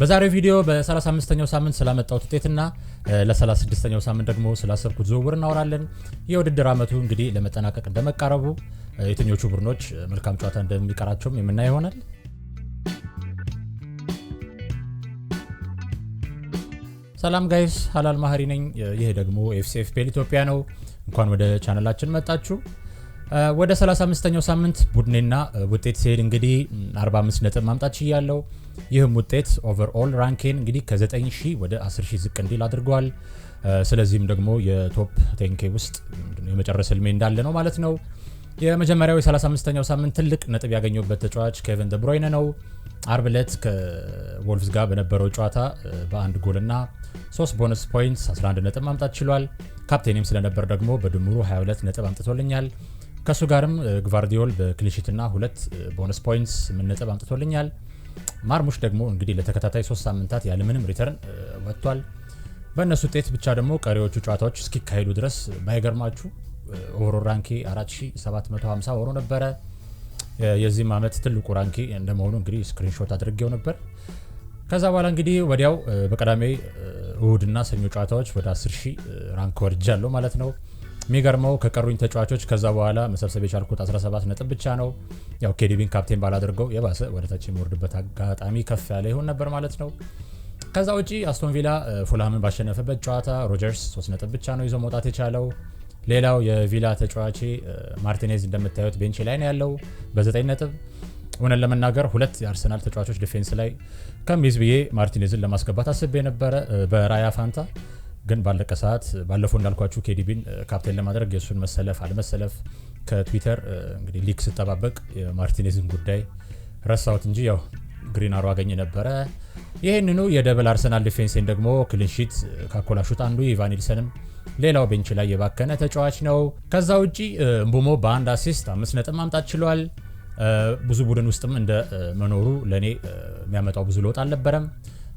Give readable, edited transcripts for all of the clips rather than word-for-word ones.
በዛሬው ቪዲዮ በ35ኛው ሳምንት ስላመጣው ውጤትና ለ36ኛው ሳምንት ደግሞ ስላሰብኩት ዝውውር እናወራለን። የውድድር አመቱ እንግዲህ ለመጠናቀቅ እንደመቃረቡ የትኞቹ ቡድኖች መልካም ጨዋታ እንደሚቀራቸውም የምናይ ይሆናል። ሰላም ጋይስ፣ ሀላል ማህሪ ነኝ። ይሄ ደግሞ ኤፍሲኤፍፒኤል ኢትዮጵያ ነው። እንኳን ወደ ቻናላችን መጣችሁ። ወደ 35ኛው ሳምንት ቡድኔና ውጤት ሲሄድ እንግዲህ 45 ነጥብ ማምጣት ችያለሁ። ይህም ውጤት ኦቨርኦል ራንኬን እንግዲህ ከ9000 ወደ 10000 ዝቅ እንዲል አድርጓል። ስለዚህም ደግሞ የቶፕ 10K ውስጥ የመጨረስ ህልሜ እንዳለ ነው ማለት ነው። የመጀመሪያው የ35ኛው ሳምንት ትልቅ ነጥብ ያገኘበት ተጫዋች ኬቨን ደ ብሮይነ ነው። አርብ ዕለት ከወልቭስ ጋር በነበረው ጨዋታ በአንድ ጎልና 3 ቦነስ ፖይንትስ 11 ነጥብ ማምጣት ችሏል። ካፕቴንም ስለነበር ደግሞ በድምሩ 22 ነጥብ አምጥቶልኛል። ከሱ ጋርም ግቫርዲዮል በክሊንሺትና 2 ቦነስ ፖይንትስ 8 ነጥብ አምጥቶልኛል። ማርሙሽ ደግሞ እንግዲህ ለተከታታይ 3 ሳምንታት ያለምንም ሪተርን ወጥቷል። በእነሱ ውጤት ብቻ ደግሞ ቀሪዎቹ ጨዋታዎች እስኪካሄዱ ድረስ ባይገርማችሁ ኦቨርኦል ራንኪ 4750 ሆኖ ነበረ። የዚህም አመት ትልቁ ራንኪ እንደመሆኑ እንግዲህ ስክሪንሾት አድርጌው ነበር። ከዛ በኋላ እንግዲህ ወዲያው በቀዳሜ እሁድና ሰኞ ጨዋታዎች ወደ 10000 ራንክ ወርጃለሁ ማለት ነው። የሚገርመው ከቀሩኝ ተጫዋቾች ከዛ በኋላ መሰብሰብ የቻልኩት 17 ነጥብ ብቻ ነው። ያው ኬዲቢን ካፕቴን ባላደርገው የባሰ ወደ ታች የሚወርድበት አጋጣሚ ከፍ ያለ ይሆን ነበር ማለት ነው። ከዛ ውጪ አስቶን ቪላ ፉልሃምን ባሸነፈበት ጨዋታ ሮጀርስ 3 ነጥብ ብቻ ነው ይዞ መውጣት የቻለው። ሌላው የቪላ ተጫዋች ማርቲኔዝ እንደምታዩት ቤንች ላይ ነው ያለው በ9 ነጥብ። እውነት ለመናገር ሁለት የአርሰናል ተጫዋቾች ዲፌንስ ላይ ከሚዝ ብዬ ማርቲኔዝን ለማስገባት አስቤ ነበረ በራያ ፋንታ። ግን ባለቀ ሰዓት ባለፈው እንዳልኳችሁ ኬዲቢን ካፕቴን ለማድረግ የሱን መሰለፍ አለመሰለፍ ከትዊተር እንግዲህ ሊክ ስጠባበቅ የማርቲኔዝን ጉዳይ ረሳሁት እንጂ ያው ግሪን አሮ አገኘ ነበረ። ይሄንኑ የደብል አርሰናል ዲፌንስን ደግሞ ክሊንሺት ካኮላሹት አንዱ ኢቫን ኢልሰንም ሌላው ቤንች ላይ የባከነ ተጫዋች ነው። ከዛ ውጪ ምቡሞ በአንድ አሲስት 5 ነጥብ ማምጣት ችሏል። ብዙ ቡድን ውስጥም እንደ መኖሩ ለኔ የሚያመጣው ብዙ ለውጥ አልነበረም።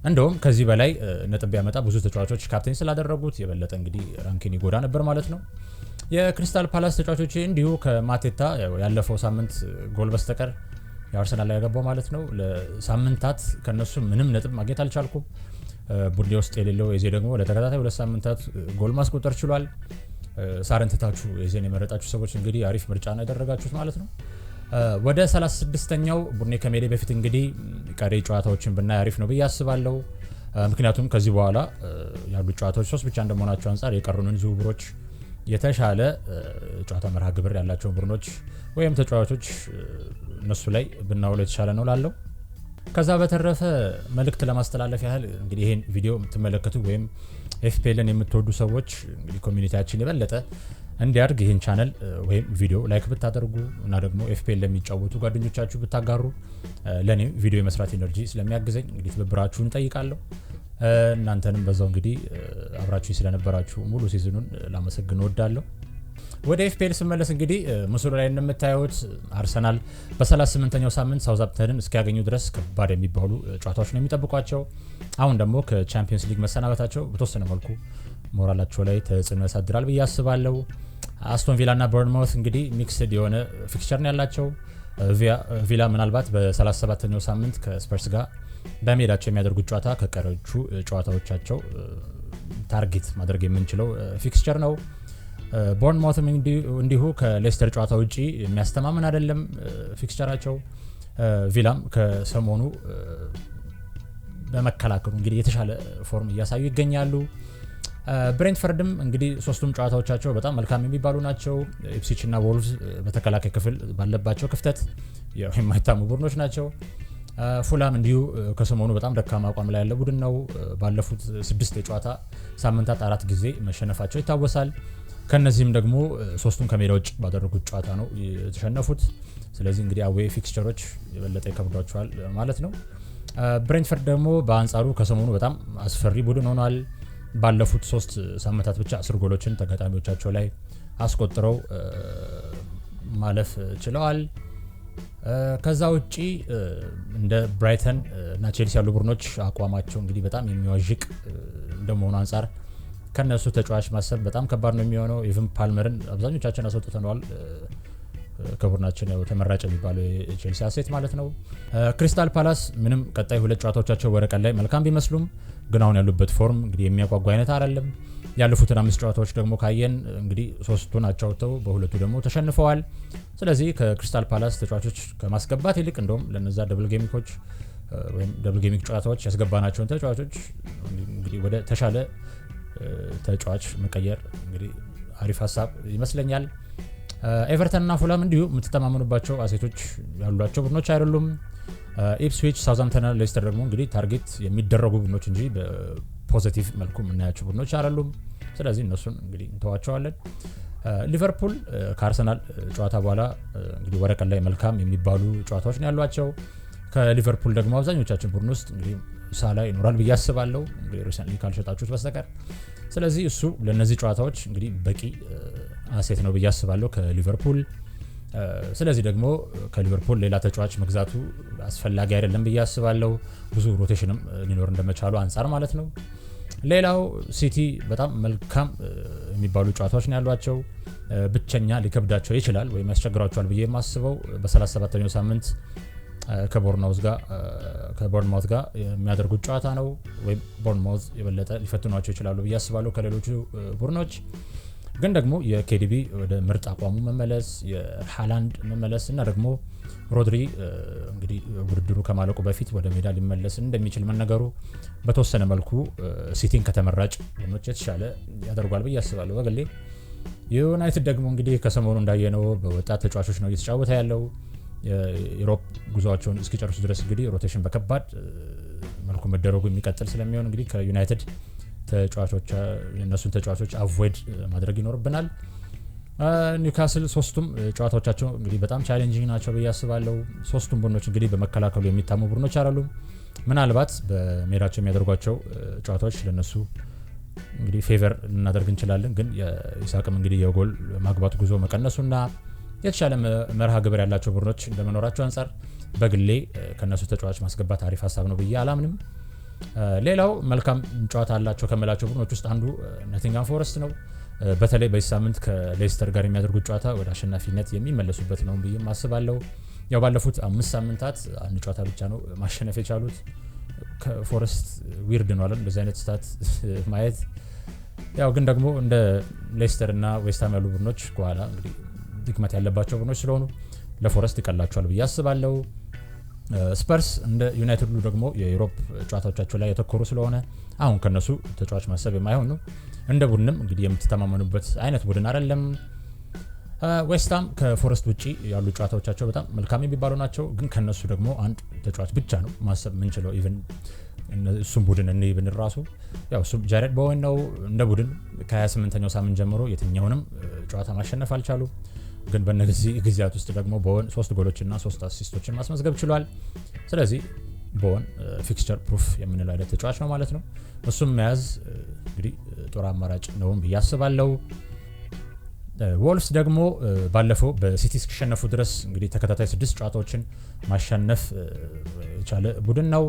እንደውም ከዚህ በላይ ነጥብ ቢያመጣ ብዙ ተጫዋቾች ካፕቴን ስላደረጉት የበለጠ እንግዲህ ራንኪን ይጎዳ ነበር ማለት ነው። የክሪስታል ፓላስ ተጫዋቾች እንዲሁ ከማቴታ ያለፈው ሳምንት ጎል በስተቀር የአርሰናል ላይ ያገባው ማለት ነው ለሳምንታት ከነሱ ምንም ነጥብ ማግኘት አልቻልኩም። ቡድኔ ውስጥ የሌለው የዜ ደግሞ ለተከታታይ 2 ሳምንታት ጎል ማስቆጠር ችሏል። ሳረንትታችሁ የዜን የመረጣችሁ ሰዎች እንግዲህ አሪፍ ምርጫ ነው ያደረጋችሁት ማለት ነው። ወደ 36ኛው ቡድኔ ከሜዴ በፊት እንግዲህ ቀሪ ጨዋታዎችን ብናይ አሪፍ ነው ብዬ አስባለሁ። ምክንያቱም ከዚህ በኋላ ያሉ ጨዋታዎች 3 ብቻ እንደመሆናቸው አንጻር የቀሩንን ዝውውሮች የተሻለ ጨዋታ መርሃ ግብር ያላቸው ቡድኖች ወይም ተጫዋቾች እነሱ ላይ ብናውለው የተሻለ ነው ላለው። ከዛ በተረፈ መልእክት ለማስተላለፍ ያህል እንግዲህ ይሄን ቪዲዮ የምትመለከቱ ወይም ኤፍፒኤልን የምትወዱ ሰዎች እንግዲህ ኮሚኒቲያችን የበለጠ እንዲያድግ ይህን ቻናል ወይም ቪዲዮ ላይክ ብታደርጉ እና ደግሞ ኤፍፒኤል ለሚጫወቱ ጓደኞቻችሁ ብታጋሩ ለኔ ቪዲዮ የመስራት ኤነርጂ ስለሚያግዘኝ እንግዲህ ትብብራችሁን ጠይቃለሁ። እናንተንም በዛው እንግዲህ አብራችሁ ስለነበራችሁ ሙሉ ሲዝኑን ላመሰግን እወዳለሁ። ወደ ኤፍፒኤል ስመለስ እንግዲህ ምስሉ ላይ እንደምታዩት አርሰናል በ38ኛው ሳምንት ሳውዛምፕተንን እስኪያገኙ ድረስ ከባድ የሚባሉ ጨዋታዎች ነው የሚጠብቋቸው። አሁን ደግሞ ከቻምፒየንስ ሊግ መሰናበታቸው በተወሰነ መልኩ ሞራላቸው ላይ ተጽዕኖ ያሳድራል ብዬ አስባለሁ። አስቶን ቪላ እና ቦርንማውዝ እንግዲህ ሚክስድ የሆነ ፊክስቸር ነው ያላቸው። ቪላ ምናልባት በ37ኛው ሳምንት ከስፐርስ ጋር በሜዳቸው የሚያደርጉት ጨዋታ ከቀሪዎቹ ጨዋታዎቻቸው ታርጌት ማድረግ የምንችለው ፊክስቸር ነው። ቦርንማውዝም እንዲሁ ከሌስተር ጨዋታ ውጪ የሚያስተማምን አይደለም ፊክስቸራቸው። ቪላም ከሰሞኑ በመከላከሉ እንግዲህ የተሻለ ፎርም እያሳዩ ይገኛሉ። ብሬንትፈርድም እንግዲህ 3ቱም ጨዋታዎቻቸው በጣም መልካም የሚባሉ ናቸው። ኢፕስዊች እና ወልቭስ በተከላካይ ክፍል ባለባቸው ክፍተት የማይታሙ ቡድኖች ናቸው። ፉላም እንዲሁ ከሰሞኑ በጣም ደካማ አቋም ላይ ያለ ቡድን ነው። ባለፉት 6 የጨዋታ ሳምንታት 4 ጊዜ መሸነፋቸው ይታወሳል። ከነዚህም ደግሞ 3ቱን ከሜዳ ውጭ ባደረጉት ጨዋታ ነው የተሸነፉት። ስለዚህ እንግዲህ አዌይ ፊክስቸሮች የበለጠ ይከብዷቸዋል ማለት ነው። ብሬንትፈርድ ደግሞ በአንጻሩ ከሰሞኑ በጣም አስፈሪ ቡድን ሆኗል። ባለፉት 3 ሳምንታት ብቻ 10 ጎሎችን ተጋጣሚዎቻቸው ላይ አስቆጥረው ማለፍ ችለዋል። ከዛ ውጪ እንደ ብራይተን እና ቼልሲ ያሉ ቡድኖች አቋማቸው እንግዲህ በጣም የሚዋዥቅ እንደመሆኑ አንጻር ከነሱ ተጫዋች ማሰብ በጣም ከባድ ነው የሚሆነው። ኢቭን ፓልመርን አብዛኞቻችን አስወጥተናል ከቡድናችን ያው ተመራጭ የሚባለው የቼልሲ አሴት ማለት ነው። ክሪስታል ፓላስ ምንም ቀጣይ ሁለት ጨዋታዎቻቸው ወረቀት ላይ መልካም ቢመስሉም ግን አሁን ያሉበት ፎርም እንግዲህ የሚያጓጓ አይነት አይደለም። ያለፉትን 5 ጨዋታዎች ደግሞ ካየን እንግዲህ 3ቱን አቻውተው በሁለቱ ደግሞ ተሸንፈዋል። ስለዚህ ከክሪስታል ፓላስ ተጫዋቾች ከማስገባት ይልቅ እንደውም ለነዛ ደብል ጌሚኮች ወይም ደብል ጌሚክ ጨዋታዎች ያስገባናቸውን ተጫዋቾች እንግዲህ ወደ ተሻለ ተጫዋች መቀየር እንግዲህ አሪፍ ሀሳብ ይመስለኛል። ኤቨርተን እና ፉላም እንዲሁ የምትተማመኑባቸው አሴቶች ያሏቸው ቡድኖች አይደሉም። ኢፕስዊች፣ ሳውዛምፕተን፣ ሌስተር ደግሞ እንግዲህ ታርጌት የሚደረጉ ቡድኖች እንጂ በፖዚቲቭ መልኩ የምናያቸው ቡድኖች አይደሉም። ስለዚህ እነሱን እንግዲህ እንተዋቸዋለን። ሊቨርፑል ከአርሰናል ጨዋታ በኋላ እንግዲህ ወረቀት ላይ መልካም የሚባሉ ጨዋታዎች ነው ያሏቸው። ከሊቨርፑል ደግሞ አብዛኞቻችን ቡድን ውስጥ እንግዲህ ሳላ ይኖራል ብዬ አስባለሁ እንግዲህ ሪሰንትሊ ካልሸጣችሁት በስተቀር። ስለዚህ እሱ ለነዚህ ጨዋታዎች እንግዲህ በቂ አሴት ነው ብዬ አስባለሁ ከሊቨርፑል። ስለዚህ ደግሞ ከሊቨርፑል ሌላ ተጫዋች መግዛቱ አስፈላጊ አይደለም ብዬ አስባለሁ፣ ብዙ ሮቴሽንም ሊኖር እንደመቻሉ አንጻር ማለት ነው። ሌላው ሲቲ በጣም መልካም የሚባሉ ጨዋታዎች ነው ያሏቸው። ብቸኛ ሊከብዳቸው ይችላል ወይም ያስቸግራቸዋል ብዬ የማስበው በ37ኛው ሳምንት ከቦርንማውዝ ጋር የሚያደርጉት ጨዋታ ነው። ወይም ቦርንማውዝ የበለጠ ሊፈትኗቸው ይችላሉ ብዬ አስባለሁ ከሌሎቹ ቡድኖች። ግን ደግሞ የኬዲቢ ወደ ምርጥ አቋሙ መመለስ፣ የሃላንድ መመለስ እና ደግሞ ሮድሪ እንግዲህ ውድድሩ ከማለቁ በፊት ወደ ሜዳ ሊመለስ እንደሚችል መነገሩ በተወሰነ መልኩ ሲቲን ከተመራጭ ቡድኖች የተሻለ ያደርጓል ብዬ አስባለሁ በግሌ። ዩናይትድ ደግሞ እንግዲህ ከሰሞኑ እንዳየነው በወጣት ተጫዋቾች ነው እየተጫወተ ያለው። የዩሮፕ ጉዞአቸውን እስኪጨርሱ ድረስ እንግዲህ ሮቴሽን በከባድ መልኩ መደረጉ የሚቀጥል ስለሚሆን እንግዲህ ከዩናይትድ የእነሱን ተጫዋቾች አቮይድ ማድረግ ይኖርብናል። ኒውካስል ሶስቱም ጨዋታዎቻቸው እንግዲህ በጣም ቻሌንጂንግ ናቸው ብዬ አስባለሁ። ሶስቱም ቡድኖች እንግዲህ በመከላከሉ የሚታሙ ቡድኖች አይደሉም። ምናልባት በሜዳቸው የሚያደርጓቸው ጨዋታዎች ለነሱ እንግዲህ ፌቨር ልናደርግ እንችላለን። ግን የኢሳቅም እንግዲህ የጎል ማግባት ጉዞ መቀነሱና የተሻለ መርሃ ግብር ያላቸው ቡድኖች እንደመኖራቸው አንጻር በግሌ ከነሱ ተጫዋች ማስገባት አሪፍ ሀሳብ ነው ብዬ አላምንም። ሌላው መልካም ጨዋታ አላቸው ከመላቸው ቡድኖች ውስጥ አንዱ ኖቲንግሃም ፎረስት ነው። በተለይ በዚህ ሳምንት ከሌስተር ጋር የሚያደርጉት ጨዋታ ወደ አሸናፊነት የሚመለሱበት ነው ብዬ አስባለሁ። ያው ባለፉት 5 ሳምንታት አንድ ጨዋታ ብቻ ነው ማሸነፍ የቻሉት። ከፎረስት ዊርድ ነው አይደል እንደዚህ አይነት ስታት ማየት። ያው ግን ደግሞ እንደ ሌስተር እና ዌስትሃም ያሉ ቡድኖች ከኋላ እንግዲህ ድክመት ያለባቸው ቡድኖች ስለሆኑ ለፎረስት ይቀላቸዋል ብዬ አስባለሁ። ስፐርስ እንደ ዩናይትድ ደግሞ የዩሮፕ ጨዋታዎቻቸው ላይ የተኮሩ ስለሆነ አሁን ከነሱ ተጫዋች ማሰብ የማይሆን ነው። እንደ ቡድንም እንግዲህ የምትተማመኑበት አይነት ቡድን አይደለም። ዌስትሃም ከፎረስት ውጪ ያሉ ጨዋታዎቻቸው በጣም መልካም የሚባሉ ናቸው። ግን ከነሱ ደግሞ አንድ ተጫዋች ብቻ ነው ማሰብ የምንችለው። ኢቭን እሱም ቡድን እኔ ብን ራሱ ያው እሱም ጃሬድ ቦወን ነው። እንደ ቡድን ከ28ኛው ሳምንት ጀምሮ የትኛውንም ጨዋታ ማሸነፍ አልቻሉም። ግን በእነዚህ ጊዜያት ውስጥ ደግሞ ቦወን 3 ጎሎችና 3 አሲስቶችን ማስመዝገብ ችሏል። ስለዚህ ቦወን ፊክስቸር ፕሩፍ የምንለው አይነት ተጫዋች ነው ማለት ነው። እሱም መያዝ እንግዲህ ጥሩ አማራጭ ነው ብዬ አስባለሁ። ወልፍስ ደግሞ ባለፈው በሲቲ እስኪሸነፉ ድረስ እንግዲህ ተከታታይ 6 ጨዋታዎችን ማሸነፍ የቻለ ቡድን ነው።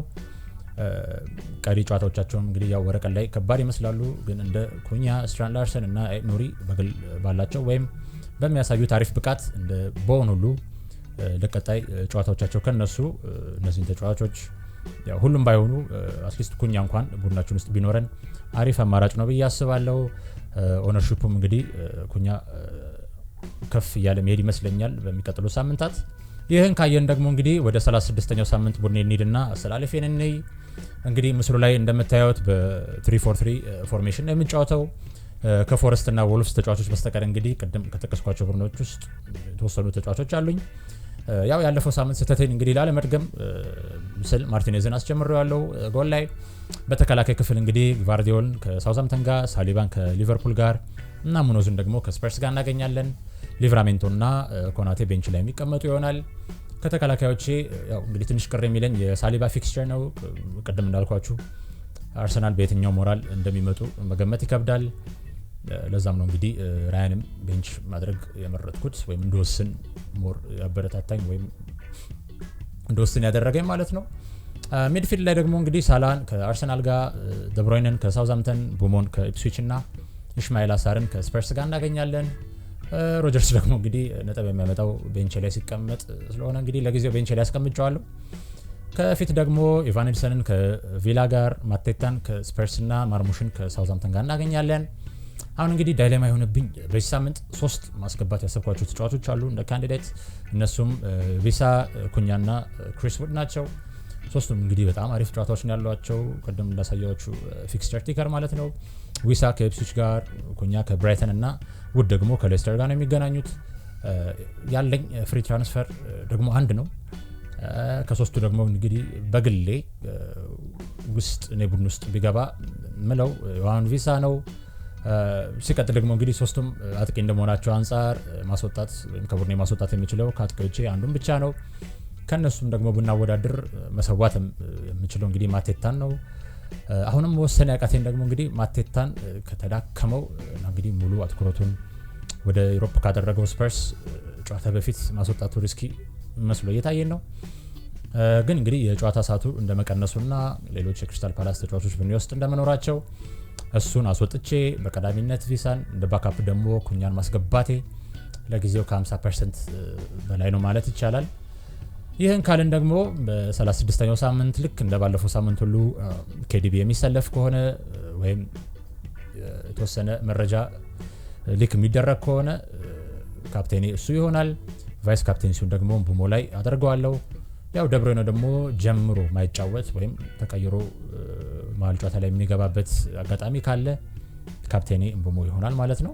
ቀሪ ጨዋታዎቻቸውም እንግዲህ ያው ወረቀት ላይ ከባድ ይመስላሉ። ግን እንደ ኩኛ፣ ስትራንድ ላርሰን እና ኑሪ በግል ባላቸው ወይም በሚያሳዩት አሪፍ ብቃት እንደ ቦወን ሁሉ ለቀጣይ ጨዋታዎቻቸው ከነሱ እነዚህን ተጫዋቾች ያው ሁሉም ባይሆኑ አትሊስት ኩኛ እንኳን ቡድናችን ውስጥ ቢኖረን አሪፍ አማራጭ ነው ብዬ አስባለሁ። ኦነርሺፑም እንግዲህ ኩኛ ከፍ እያለ መሄድ ይመስለኛል በሚቀጥሉ ሳምንታት። ይህን ካየን ደግሞ እንግዲህ ወደ 36ኛው ሳምንት ቡድን እንሂድና አሰላለፌን እንይ። እንግዲህ ምስሉ ላይ እንደምታዩት በ343 ፎርሜሽን ነው የምንጫወተው። ከፎረስት እና ወልፍስ ተጫዋቾች በስተቀር እንግዲህ ቅድም ከተቀስኳቸው ቡድኖች ውስጥ የተወሰኑ ተጫዋቾች አሉኝ። ያው ያለፈው ሳምንት ስህተቴን እንግዲህ ላለመድገም ምስል ማርቲኔዝን አስጀምሬዋለሁ ጎል ላይ። በተከላካይ ክፍል እንግዲህ ቫርዲዮልን ከሳውዛምፕተን ጋር፣ ሳሊባን ከሊቨርፑል ጋር እና ሙኖዝን ደግሞ ከስፐርስ ጋር እናገኛለን። ሊቨራሜንቶ እና ኮናቴ ቤንች ላይ የሚቀመጡ ይሆናል። ከተከላካዮቼ ያው እንግዲህ ትንሽ ቅር የሚለኝ የሳሊባ ፊክስቸር ነው። ቅድም እንዳልኳችሁ አርሰናል በየትኛው ሞራል እንደሚመጡ መገመት ይከብዳል። ለዛም ነው እንግዲህ ራያንም ቤንች ማድረግ የመረጥኩት ወይም እንደወስን ሞር ያበረታታኝ ወይም እንደወስን ያደረገኝ ማለት ነው። ሚድፊልድ ላይ ደግሞ እንግዲህ ሳላን ከአርሰናል ጋር፣ ደብሮይነን ከሳውዛምፕተን፣ ቡሞን ከኢፕስዊች እና ኢስማኤል አሳርን ከስፐርስ ጋር እናገኛለን። ሮጀርስ ደግሞ እንግዲህ ነጥብ የሚያመጣው ቤንች ላይ ሲቀመጥ ስለሆነ እንግዲህ ለጊዜው ቤንች ላይ ያስቀምጫዋለሁ። ከፊት ደግሞ ኢቫንልሰንን ከቪላ ጋር፣ ማቴታን ከስፐርስ እና ማርሙሽን ከሳውዛምፕተን ጋር እናገኛለን። አሁን እንግዲህ ዳይሌማ የሆነብኝ በዚህ ሳምንት 3 ማስገባት ያሰብኳቸው ተጫዋቾች አሉ እንደ ካንዲዴት። እነሱም ቪሳ፣ ኩኛና ክሪስ ውድ ናቸው። ሶስቱም እንግዲህ በጣም አሪፍ ተጫዋቾች ነው ያሏቸው። ቀደም እንዳሳያችሁ ፊክስቸር ቲከር ማለት ነው። ቪሳ ከኢፕስዊች ጋር፣ ኩኛ ከብራይተን እና ውድ ደግሞ ከሌስተር ጋር ነው የሚገናኙት። ያለኝ ፍሪ ትራንስፈር ደግሞ አንድ ነው። ከሶስቱ ደግሞ እንግዲህ በግሌ ውስጥ እኔ ቡድን ውስጥ ቢገባ ምለው ዋን ቪሳ ነው። ሲቀጥል ደግሞ እንግዲህ ሶስቱም አጥቂ እንደመሆናቸው አንፃር ማስወጣት ወይም ከቡድኔ ማስወጣት የሚችለው ከአጥቂዎቼ አንዱን ብቻ ነው። ከነሱም ደግሞ ብናወዳድር መሰዋት የምችለው እንግዲህ ማቴታን ነው። አሁንም ወሰነ ያቃተኝ ደግሞ እንግዲህ ማቴታን ከተዳከመው እንግዲህ ሙሉ አትኩሮቱን ወደ ዩሮፕ ካደረገው ስፐርስ ጨዋታ በፊት ማስወጣቱ ሪስኪ መስሎ እየታየን ነው። ግን እንግዲህ የጨዋታ ሰዓቱ እንደመቀነሱና ሌሎች የክሪስታል ፓላስ ተጫዋቾች ቡድኔ ውስጥ እንደመኖራቸው እሱን አስወጥቼ በቀዳሚነት ቪሳን እንደ ባካፕ ደግሞ ኩኛን ማስገባቴ ለጊዜው ከ50% በላይ ነው ማለት ይቻላል። ይህን ካልን ደግሞ በ36ኛው ሳምንት ልክ እንደ ባለፈው ሳምንት ሁሉ ኬዲቢ የሚሰለፍ ከሆነ ወይም የተወሰነ መረጃ ሊክ የሚደረግ ከሆነ ካፕቴኔ እሱ ይሆናል። ቫይስ ካፕቴን ሲሆን ደግሞ ቡሞ ላይ አደርገዋለሁ። ያው ደብሮይነ ደግሞ ጀምሮ ማይጫወት ወይም ተቀይሮ መሀል ጨዋታ ላይ የሚገባበት አጋጣሚ ካለ ካፕቴኔ ቡሞ ይሆናል ማለት ነው።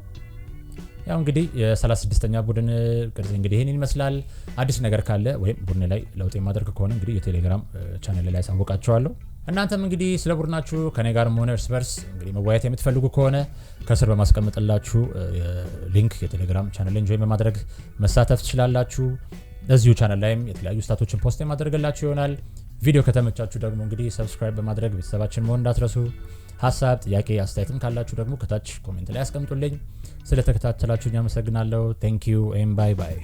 ያው እንግዲህ የ36ኛ ቡድን ቅርጽ እንግዲህ ይሄንን ይመስላል። አዲስ ነገር ካለ ወይም ቡድን ላይ ለውጥ የማደርግ ከሆነ እንግዲህ የቴሌግራም ቻናል ላይ አሳውቃችኋለሁ። እናንተም እንግዲህ ስለ ቡድናችሁ ከኔ ጋር ሆነ እርስ በርስ እንግዲህ መወያየት የምትፈልጉ ከሆነ ከስር በማስቀመጥላችሁ ሊንክ የቴሌግራም ቻናልን ጆይን በማድረግ መሳተፍ ትችላላችሁ። እዚሁ ቻናል ላይም የተለያዩ ስታቶችን ፖስት የማደርግላችሁ ይሆናል። ቪዲዮ ከተመቻችሁ ደግሞ እንግዲህ ሰብስክራይብ በማድረግ ቤተሰባችን መሆን እንዳትረሱ። ሀሳብ፣ ጥያቄ፣ አስተያየትም ካላችሁ ደግሞ ከታች ኮሜንት ላይ አስቀምጡልኝ። ስለተከታተላችሁኝ አመሰግናለሁ። ቴንክ ዩ ኤም ባይ ባይ።